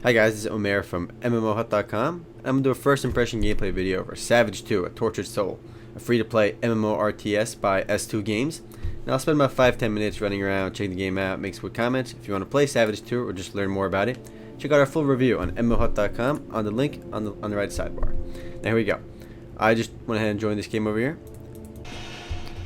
Hi guys, this is Omer from MMOHut.com. I'm going to do a first impression gameplay video for Savage 2, A Tortured Soul, a free-to-play MMORTS by S2 Games. Now I'll spend about 5-10 minutes running around, checking the game out, make some quick comments. If you want to play Savage 2 or just learn more about it, check out our full review on MMOHut.com on the link on the right sidebar. Now here we go. I just went ahead and joined this game over here.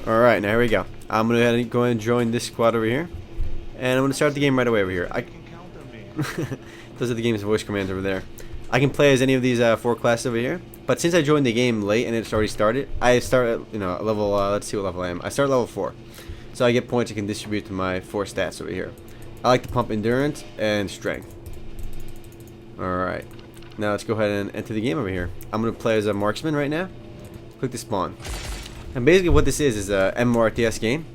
Alright, now here we go. I'm going to go ahead and join this squad over here. And I'm going to start the game right away over here. Those are the game's voice commands over there. I can play as any of these 4 classes over here, but since I joined the game late and it's already started, I start at level. Let's see what level I am. I start at level 4, so I get points I can distribute to my 4 stats over here. I like to pump endurance and strength. All right, now let's go ahead and enter the game over here. I'm gonna play as a marksman right now. Click to spawn, and basically what this is a MMORTS game.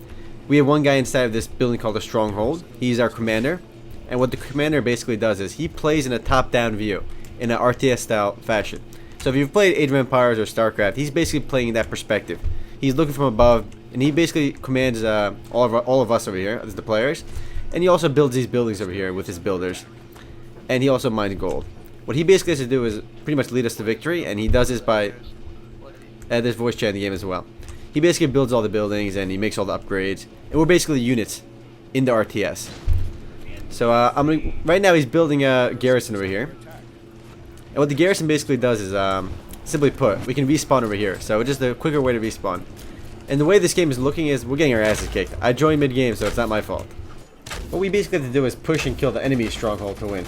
We have one guy inside of this building called a stronghold. He's our commander. And what the commander basically does is he plays in a top-down view in an RTS style fashion. So if you've played Age of Empires or StarCraft, he's basically playing in that perspective. He's looking from above, and he basically commands all of us over here as the players. And he also builds these buildings over here with his builders. And he also mines gold. What he basically has to do is pretty much lead us to victory, and he does this by there's voice chat in the game as well. He basically builds all the buildings and he makes all the upgrades, and we're basically units in the RTS. So right now he's building a garrison over here, and what the garrison basically does is simply put, we can respawn over here. So just a quicker way to respawn. And the way this game is looking is we're getting our asses kicked. I joined mid game, so it's not my fault. What we basically have to do is push and kill the enemy stronghold to win.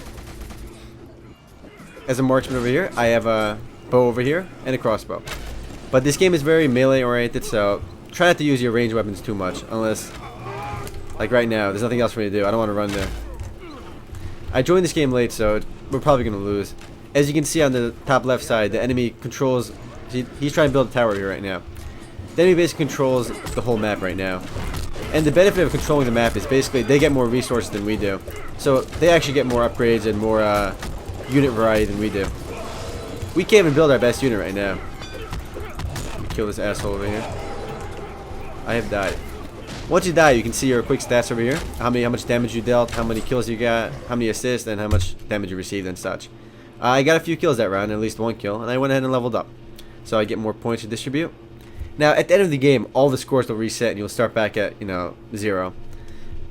As a marksman over here, I have a bow over here and a crossbow. But this game is very melee oriented, so try not to use your ranged weapons too much, unless, like right now, there's nothing else for me to do. I don't want to run there. I joined this game late, so we're probably going to lose. As you can see on the top left side, the enemy controls. He's trying to build a tower here right now. The enemy basically controls the whole map right now. And the benefit of controlling the map is basically they get more resources than we do. So they actually get more upgrades and more unit variety than we do. We can't even build our best unit right now. Let me kill this asshole over here. I have died. Once you die, you can see your quick stats over here. How much damage you dealt, how many kills you got, how many assists, and how much damage you received and such. I got a few kills that round, at least 1 kill, and I went ahead and leveled up. So I get more points to distribute. Now, at the end of the game, all the scores will reset, and you'll start back at, 0.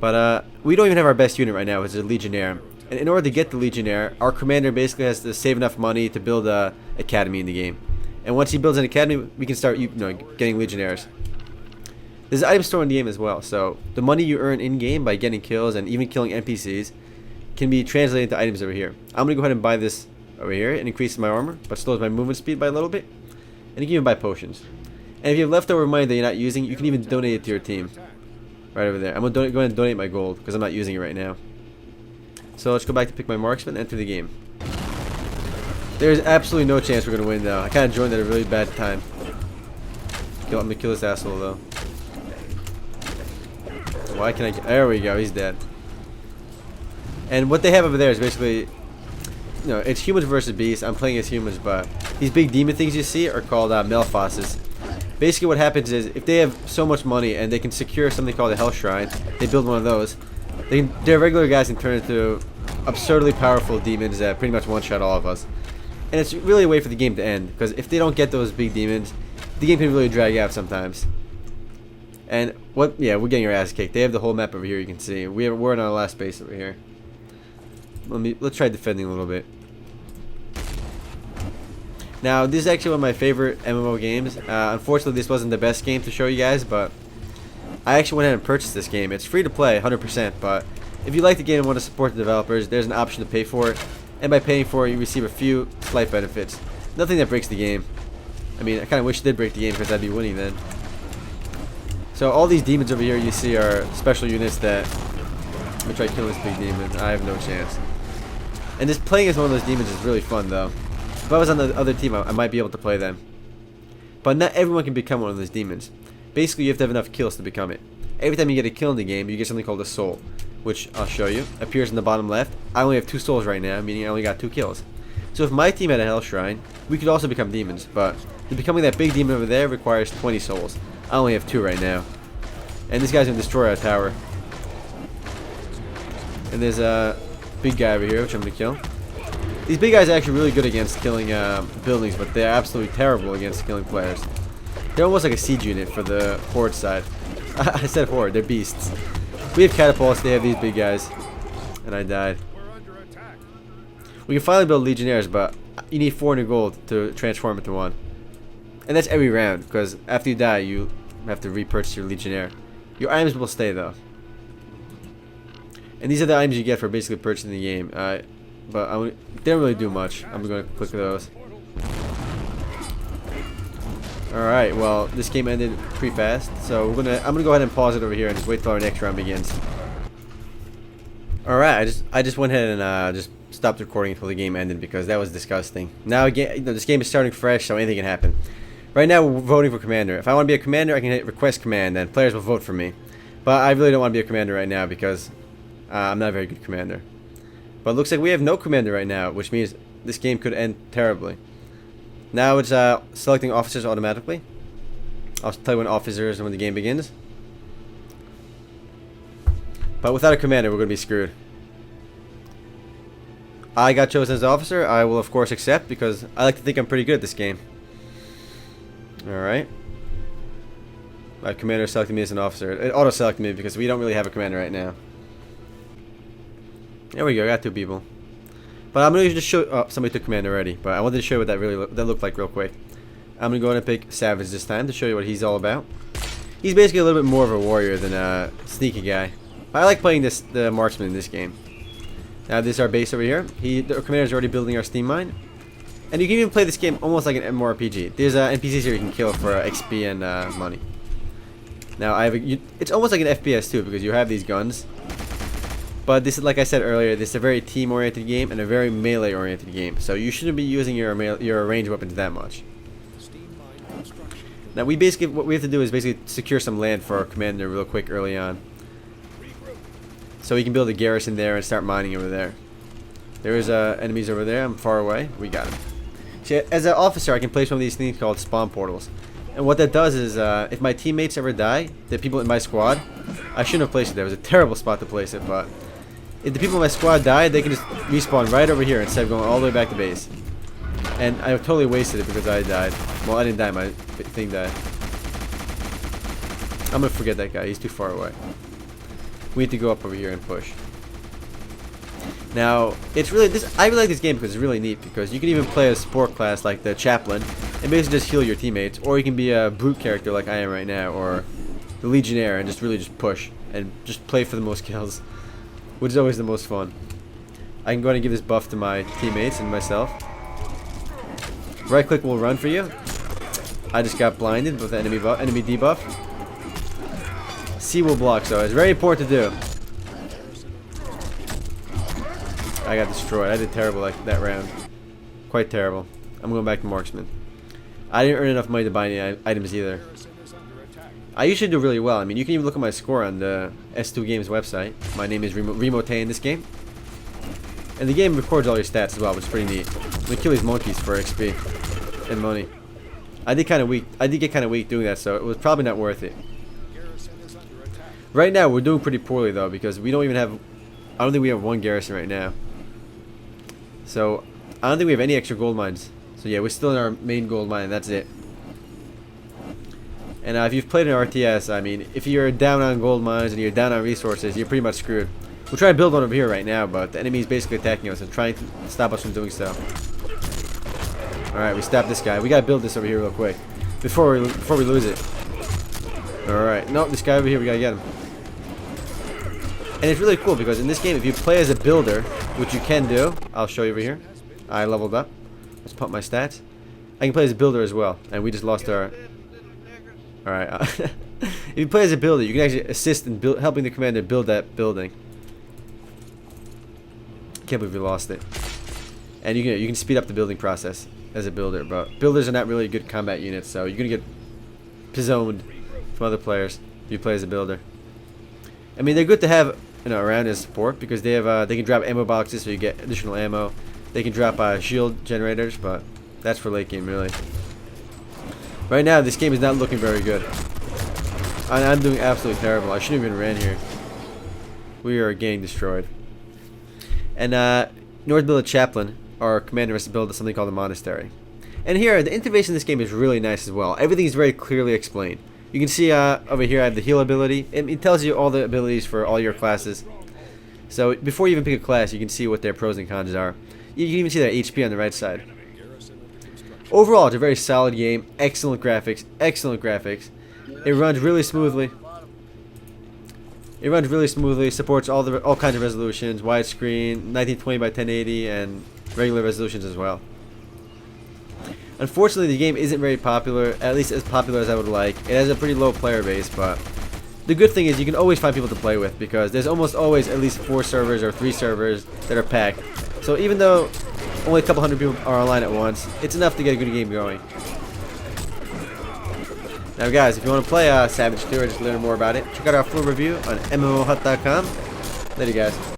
But we don't even have our best unit right now, which is a Legionnaire. And in order to get the Legionnaire, our commander basically has to save enough money to build a academy in the game. And once he builds an academy, we can start, getting Legionnaires. There's an item store in the game as well, so the money you earn in-game by getting kills and even killing NPCs can be translated into items over here. I'm going to go ahead and buy this over here and increase my armor, but slows my movement speed by a little bit. And you can even buy potions. And if you have leftover money that you're not using, you can even donate it to your team. Right over there. I'm going to go ahead and donate my gold, because I'm not using it right now. So let's go back to pick my marksman and enter the game. There's absolutely no chance we're going to win, though. I kind of joined at a really bad time. I'm going to kill this asshole, though. Why can I? There we go. He's dead. And what they have over there is basically, it's humans versus beasts. I'm playing as humans, but these big demon things you see are called Melphosses. Basically, what happens is if they have so much money and they can secure something called a Hell Shrine, they build one of those. Their regular guys can turn into absurdly powerful demons that pretty much one-shot all of us. And it's really a way for the game to end, because if they don't get those big demons, the game can really drag out sometimes. And we're getting our ass kicked. They have the whole map over here. You can see we're in our last base over here. Let's try defending a little bit. Now this is actually one of my favorite MMO games. Unfortunately, this wasn't the best game to show you guys, but I actually went ahead and purchased this game. It's free to play, 100%. But if you like the game and want to support the developers, there's an option to pay for it. And by paying for it, you receive a few slight benefits. Nothing that breaks the game. I mean, I kind of wish it did break the game because I'd be winning then. So all these demons over here you see are special units that... Let me try killing this big demon. I have no chance. And this playing as one of those demons is really fun, though. If I was on the other team, I might be able to play them. But not everyone can become one of those demons. Basically, you have to have enough kills to become it. Every time you get a kill in the game, you get something called a soul, which I'll show you. Appears in the bottom left. I only have 2 souls right now, meaning I only got 2 kills. So if my team had a Hell Shrine, we could also become demons, but becoming that big demon over there requires 20 souls. I only have 2 right now. And this guy's gonna destroy our tower. And there's a big guy over here, which I'm gonna kill. These big guys are actually really good against killing buildings, but they're absolutely terrible against killing players. They're almost like a siege unit for the horde side. I said horde, they're beasts. We have catapults, they have these big guys. And I died. We can finally build legionnaires, but you need 400 gold to transform into one. And that's every round, because after you die, you have to repurchase your legionnaire. Your items will stay, though. And these are the items you get for basically purchasing the game. But they don't really do much. I'm going to click those. Alright, well, this game ended pretty fast, so I'm gonna go ahead and pause it over here and just wait till our next round begins. Alright, I just went ahead and just stopped recording until the game ended because that was disgusting. Now again, this game is starting fresh, so anything can happen. Right now we're voting for commander. If I want to be a commander, I can hit request command, and players will vote for me. But I really don't want to be a commander right now because I'm not a very good commander. But it looks like we have no commander right now, which means this game could end terribly. Now it's selecting officers automatically. I'll tell you when officers and when the game begins. But without a commander, we're going to be screwed. I got chosen as officer. I will of course accept because I like to think I'm pretty good at this game. Alright. My commander selected me as an officer. It auto-selected me because we don't really have a commander right now. There we go, I got 2 people. But I'm going to just show... Oh, somebody took command already. But I wanted to show you what that looked like real quick. I'm going to go ahead and pick Savage this time to show you what he's all about. He's basically a little bit more of a warrior than a sneaky guy. I like playing the marksman in this game. Now this is our base over here. The commander is already building our steam mine. And you can even play this game almost like an MMORPG. There's NPCs here you can kill for XP and money. Now it's almost like an FPS too because you have these guns. But this is, like I said earlier, this is a very team-oriented game and a very melee-oriented game. So you shouldn't be using your ranged weapons that much. Now what we have to do is basically secure some land for our commander real quick early on. So we can build a garrison there and start mining over there. There is enemies over there. I'm far away. We got them. See, as an officer, I can place one of these things called spawn portals. And what that does is, if my teammates ever die, the people in my squad, I shouldn't have placed it there. It was a terrible spot to place it, but if the people in my squad died, they can just respawn right over here instead of going all the way back to base. And I totally wasted it because I died. Well, I didn't die. My thing died. I'm gonna forget that guy. He's too far away. We need to go up over here and push. Now, it's really I really like this game because it's really neat because you can even play a support class like the chaplain and basically just heal your teammates, or you can be a brute character like I am right now, or the legionnaire and just really just push and just play for the most kills, which is always the most fun. I can go ahead and give this buff to my teammates and myself. Right click will run for you. I just got blinded with the enemy debuff. C will block, so it's very important to do. I got destroyed. I did terrible that round. Quite terrible. I'm going back to marksman. I didn't earn enough money to buy any items either. I usually do really well. I mean, you can even look at my score on the S2 Games website. My name is Remote in this game. And the game records all your stats as well, which is pretty neat. We kill these monkeys for XP and money. I did get kind of weak doing that, so it was probably not worth it. Right now, we're doing pretty poorly though because we don't even have. I don't think we have 1 garrison right now. So I don't think we have any extra gold mines. So yeah, we're still in our main gold mine. That's it. And if you've played an RTS, I mean, if you're down on gold mines and you're down on resources, you're pretty much screwed. We'll try to build one over here right now, but the enemy is basically attacking us and trying to stop us from doing so. Alright, we stopped this guy. We gotta build this over here real quick before we lose it. Alright, no, this guy over here, we gotta get him. And it's really cool because in this game, if you play as a builder, which you can do, I'll show you over here. I leveled up. Let's pump my stats. I can play as a builder as well, and we just lost our. Alright. If you play as a builder, you can actually assist in helping the commander build that building. Can't believe we lost it. And you can speed up the building process as a builder, but builders are not really good combat units, so you're gonna get pizzoned from other players if you play as a builder. I mean, they're good to have around as support because they have they can drop ammo boxes so you get additional ammo. They can drop shield generators, but that's for late game really. Right now, this game is not looking very good. I'm doing absolutely terrible. I shouldn't have even ran here. We are getting destroyed. And North Village Chaplain our commander has to build something called a monastery. And here, the interface in this game is really nice as well. Everything is very clearly explained. You can see over here I have the heal ability. It tells you all the abilities for all your classes. So before you even pick a class, you can see what their pros and cons are. You can even see their HP on the right side. Overall, it's a very solid game. Excellent graphics. Excellent graphics. It runs really smoothly. It runs really smoothly. Supports all kinds of resolutions, widescreen, 1920 by 1080, and regular resolutions as well. Unfortunately, the game isn't very popular, at least as popular as I would like. It has a pretty low player base, but the good thing is you can always find people to play with because there's almost always at least 4 servers or 3 servers that are packed. So even though only a couple hundred people are online at once, it's enough to get a good game going. Now guys, if you want to play Savage 2 or just learn more about it, check out our full review on MMOHut.com. Later guys.